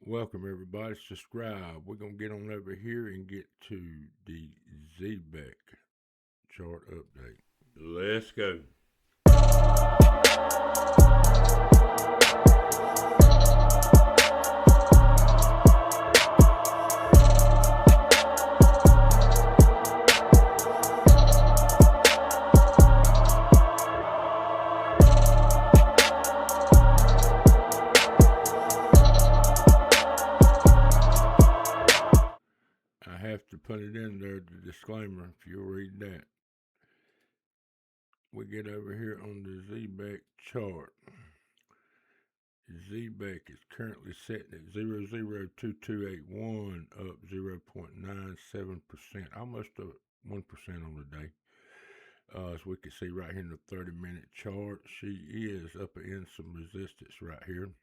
Welcome everybody. Subscribe. We're gonna get on over here and get to the ZEBEC chart update. Let's go. I have to put it in there, the disclaimer, if you'll read that. We get over here on the ZEBEC chart. ZEBEC is currently sitting at 002281, up 0.97%, almost a 1% on the day. As we can see right here in the 30-minute chart, she is up against some resistance right here,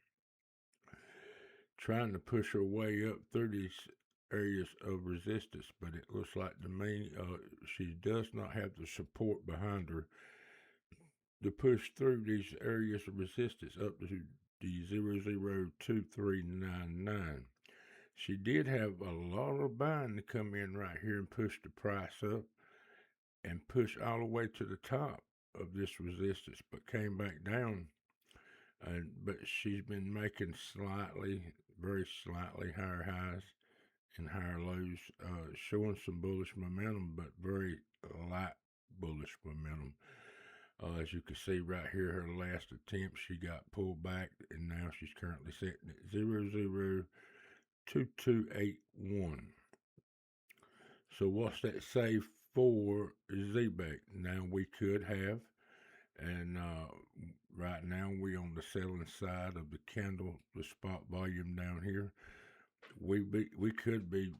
trying to push her way up through these areas of resistance, but it looks like to me she does not have the support behind her to push through these areas of resistance up to the 002399. She did have a lot of buying to come in right here and push the price up and push all the way to the top of this resistance, but came back down. But she's been making very slightly higher highs and higher lows, showing some bullish momentum, but very light bullish momentum. As you can see right here, her last attempt, she got pulled back, and now she's currently sitting at 002281. So what's that say for ZBEC? Now we could have, and right now we on the selling side of the candle, the spot volume down here. We could be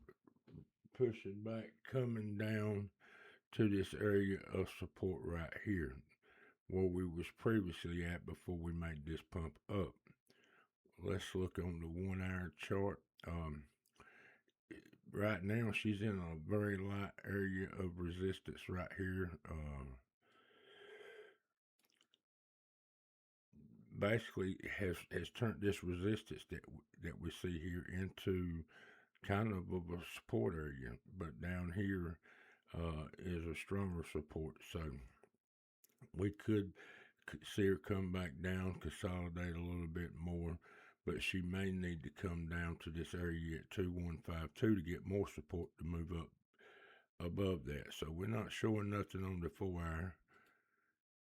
pushing back, coming down to this area of support right here, where we was previously at before we made this pump up. Let's look on the 1 hour chart. Right now she's in a very light area of resistance right here. Basically has turned this resistance that we see here into kind of a support area, but down here is a stronger support. So we could see her come back down, consolidate a little bit more, but she may need to come down to this area at 2152 to get more support to move up above that. So we're not showing nothing on the 4 hour,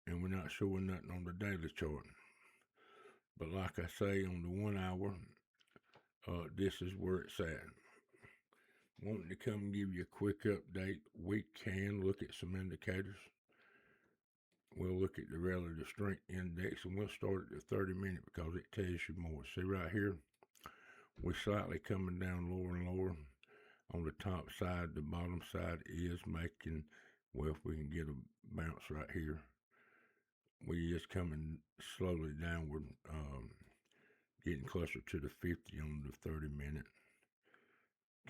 and we're not showing nothing on the daily chart. But like I say, on the 1 hour, this is where it's at. Wanting to come and give you a quick update, we can look at some indicators. We'll look at the relative strength index, and we'll start at the 30-minute because it tells you more. See right here, we're slightly coming down lower and lower on the top side. The bottom side is making, well, if we can get a bounce right here, we is coming slowly downward, getting closer to the 50 on the 30-minute,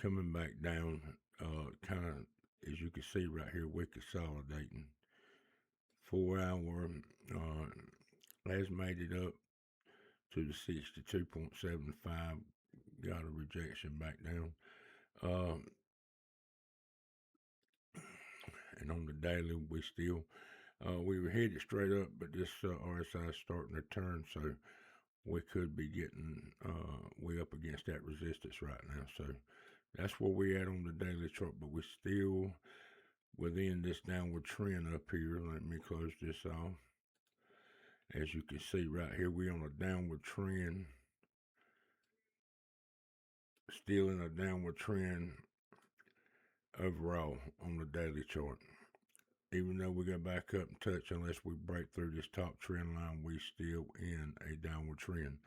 coming back down, kind of, as you can see right here, we're consolidating. 4 hour has made it up to the 62.75, got a rejection back down. And on the daily, we were headed straight up, but this RSI is starting to turn, so we could be getting way up against that resistance right now. So that's where we at on the daily chart, but we're still within this downward trend up here. Let me close this off. As you can see right here, we're on a downward trend, still in a downward trend overall on the daily chart. Even though we got back up and touch, unless we break through this top trend line, we still in a downward trend.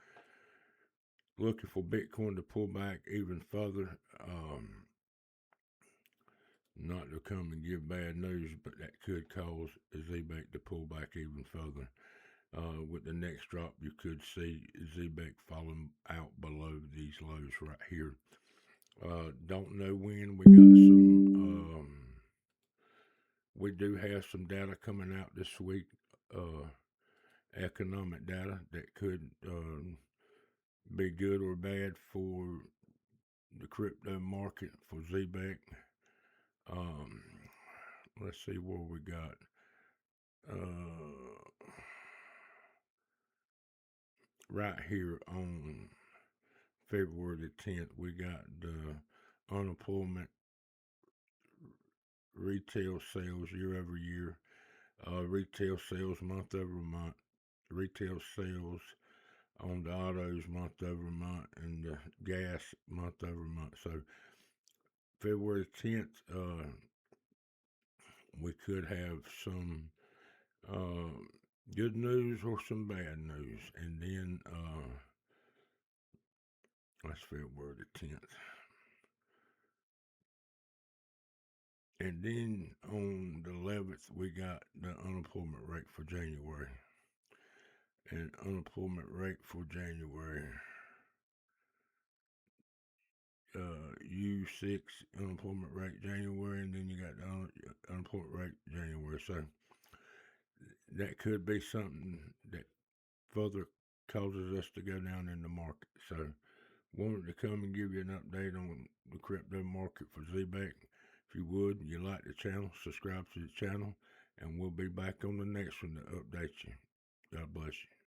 Looking for Bitcoin to pull back even further. Not to come and give bad news, but that could cause ZBEC to pull back even further. With the next drop, you could see ZBEC falling out below these lows right here. Don't know when. We do have some data coming out this week, economic data that could be good or bad for the crypto market for ZEBEC. Let's see where we got. Right here on February the 10th, we got the unemployment retail sales year over year, retail sales month over month, retail sales on the autos month over month, and the gas month over month. So February 10th, we could have some good news or some bad news. And then that's February the 10th. And then on the 11th, we got the unemployment rate for January. And unemployment rate for January, U6 unemployment rate January, and then you got the unemployment rate January. So that could be something that further causes us to go down in the market. So wanted to come and give you an update on the crypto market for ZEBEC. If you would, you like the channel, subscribe to the channel, and we'll be back on the next one to update you. God bless you.